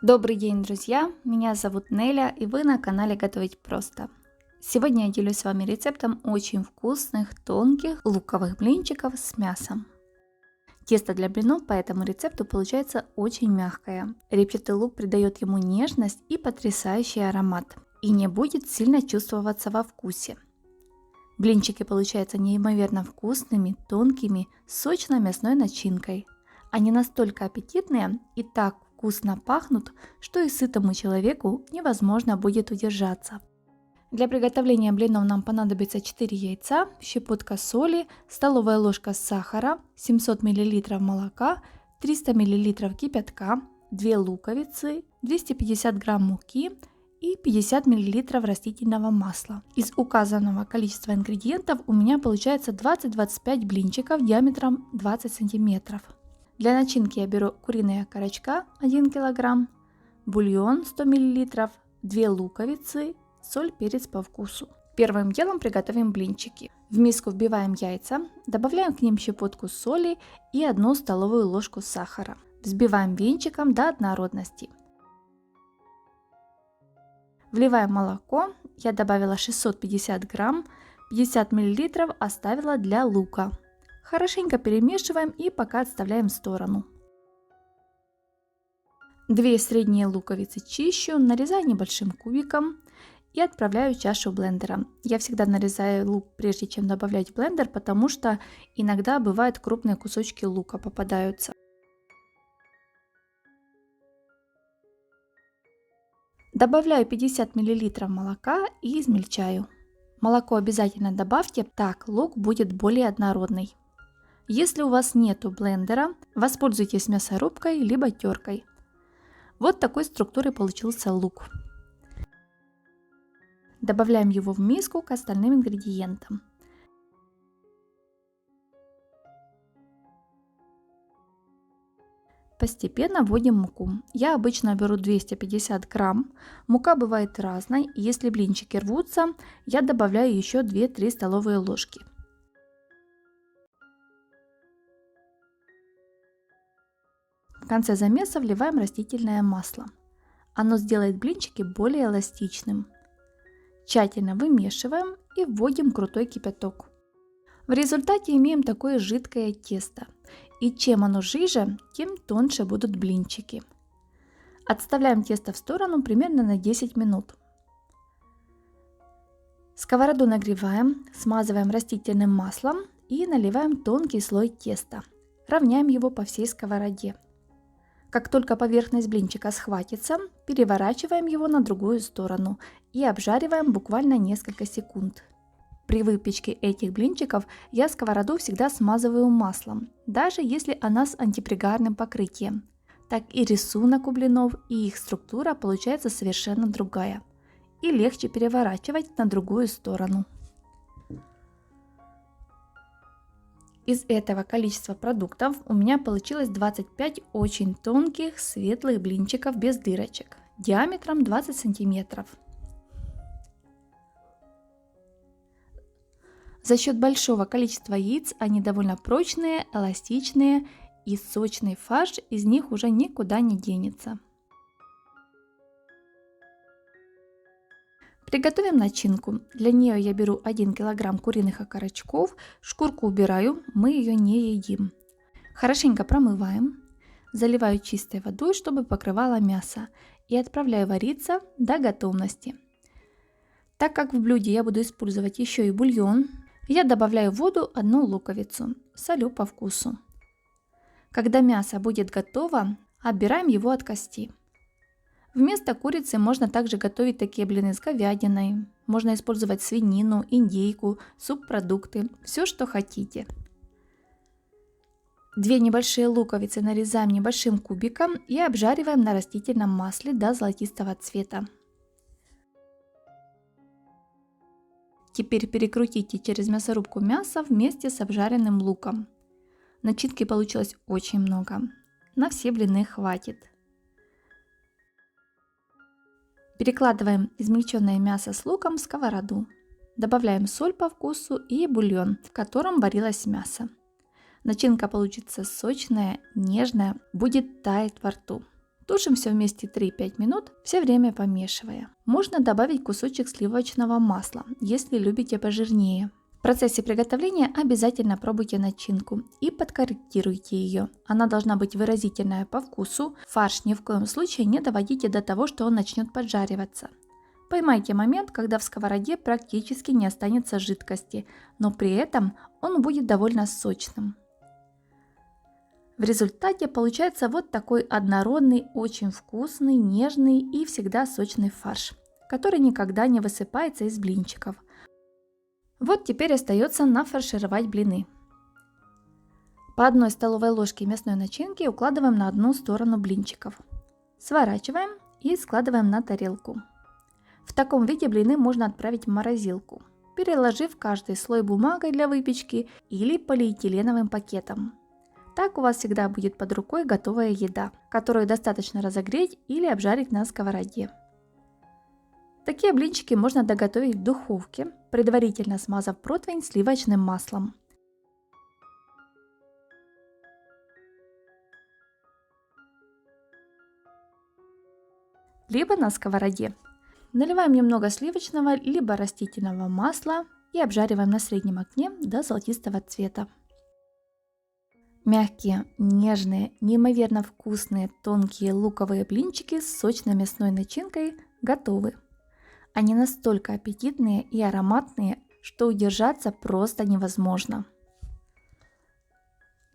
Добрый день, друзья! Меня зовут Неля, и вы на канале Готовить Просто. Сегодня я делюсь с вами рецептом очень вкусных, тонких луковых блинчиков с мясом. Тесто для блинов по этому рецепту получается очень мягкое. Репчатый лук придает ему нежность и потрясающий аромат, и не будет сильно чувствоваться во вкусе. Блинчики получаются неимоверно вкусными, тонкими, с сочной мясной начинкой. Они настолько аппетитные и так вкусно пахнут, что и сытому человеку невозможно будет удержаться. Для приготовления блинов нам понадобится 4 яйца, щепотка соли, столовая ложка сахара, 700 мл молока, 300 мл кипятка, 2 луковицы, 250 г муки и 50 мл растительного масла. Из указанного количества ингредиентов у меня получается 20-25 блинчиков диаметром 20 см. Для начинки я беру куриные окорочка 1 кг, бульон 100 мл, 2 луковицы, соль, перец по вкусу. Первым делом приготовим блинчики. В миску вбиваем яйца, добавляем к ним щепотку соли и 1 столовую ложку сахара. Взбиваем венчиком до однородности. Вливаем молоко, я добавила 650 грамм, 50 мл оставила для лука. Хорошенько перемешиваем и пока отставляем в сторону. 2 средние луковицы чищу, нарезаю небольшим кубиком и отправляю в чашу блендера. Я всегда нарезаю лук прежде чем добавлять в блендер, потому что иногда бывают крупные кусочки лука попадаются. Добавляю 50 мл молока и измельчаю. Молоко обязательно добавьте, так лук будет более однородный. Если у вас нету блендера, воспользуйтесь мясорубкой либо теркой. Вот такой структуры получился лук. Добавляем его в миску к остальным ингредиентам. Постепенно вводим муку. Я обычно беру 250 грамм. Мука бывает разной. Если блинчики рвутся, я добавляю еще 2-3 столовые ложки. В конце замеса вливаем растительное масло. Оно сделает блинчики более эластичным. Тщательно вымешиваем и вводим крутой кипяток. В результате имеем такое жидкое тесто. И чем оно жиже, тем тоньше будут блинчики. Отставляем тесто в сторону примерно на 10 минут. Сковороду нагреваем, смазываем растительным маслом и наливаем тонкий слой теста. Равняем его по всей сковороде. Как только поверхность блинчика схватится, переворачиваем его на другую сторону и обжариваем буквально несколько секунд. При выпечке этих блинчиков я сковороду всегда смазываю маслом, даже если она с антипригарным покрытием. Так и рисунок у блинов, и их структура получается совершенно другая. И легче переворачивать на другую сторону. Из этого количества продуктов у меня получилось 25 очень тонких светлых блинчиков без дырочек, диаметром 20 см. За счет большого количества яиц они довольно прочные, эластичные, и сочный фарш из них уже никуда не денется. Приготовим начинку. Для нее я беру 1 кг куриных окорочков, шкурку убираю, мы ее не едим. Хорошенько промываем, заливаю чистой водой, чтобы покрывало мясо, и отправляю вариться до готовности. Так как в блюде я буду использовать еще и бульон, я добавляю в воду 1 луковицу, солю по вкусу. Когда мясо будет готово, отбираем его от кости. Вместо курицы можно также готовить такие блины с говядиной, можно использовать свинину, индейку, субпродукты, все что хотите. 2 небольшие луковицы нарезаем небольшим кубиком и обжариваем на растительном масле до золотистого цвета. Теперь перекрутите через мясорубку мясо вместе с обжаренным луком. Начинки получилось очень много, на все блины хватит. Перекладываем измельченное мясо с луком в сковороду. Добавляем соль по вкусу и бульон, в котором варилось мясо. Начинка получится сочная, нежная, будет таять во рту. Тушим все вместе 3-5 минут, все время помешивая. Можно добавить кусочек сливочного масла, если любите пожирнее. В процессе приготовления обязательно пробуйте начинку и подкорректируйте ее. Она должна быть выразительная по вкусу. Фарш ни в коем случае не доводите до того, что он начнет поджариваться. Поймайте момент, когда в сковороде практически не останется жидкости, но при этом он будет довольно сочным. В результате получается вот такой однородный, очень вкусный, нежный и всегда сочный фарш, который никогда не высыпается из блинчиков. Вот теперь остается нафаршировать блины. По 1 столовой ложке мясной начинки укладываем на одну сторону блинчиков. Сворачиваем и складываем на тарелку. В таком виде блины можно отправить в морозилку, переложив каждый слой бумагой для выпечки или полиэтиленовым пакетом. Так у вас всегда будет под рукой готовая еда, которую достаточно разогреть или обжарить на сковороде. Такие блинчики можно доготовить в духовке, предварительно смазав противень сливочным маслом. Либо на сковороде. Наливаем немного сливочного либо растительного масла и обжариваем на среднем огне до золотистого цвета. Мягкие, нежные, неимоверно вкусные, тонкие луковые блинчики с сочной мясной начинкой готовы. Они настолько аппетитные и ароматные, что удержаться просто невозможно.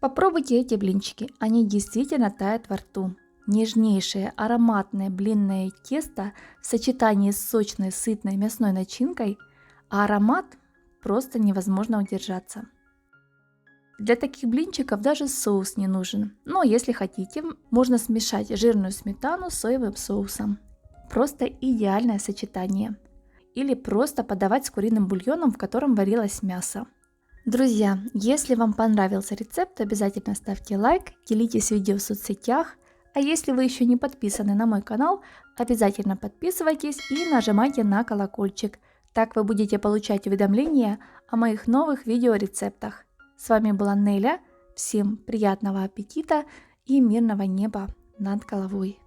Попробуйте эти блинчики, они действительно тают во рту. Нежнейшее ароматное блинное тесто в сочетании с сочной сытной мясной начинкой, а аромат просто невозможно удержаться. Для таких блинчиков даже соус не нужен, но если хотите, можно смешать жирную сметану с соевым соусом. Просто идеальное сочетание. Или просто подавать с куриным бульоном, в котором варилось мясо. Друзья, если вам понравился рецепт, обязательно ставьте лайк, делитесь видео в соцсетях. А если вы еще не подписаны на мой канал, обязательно подписывайтесь и нажимайте на колокольчик. Так вы будете получать уведомления о моих новых видеорецептах. С вами была Неля. Всем приятного аппетита и мирного неба над головой.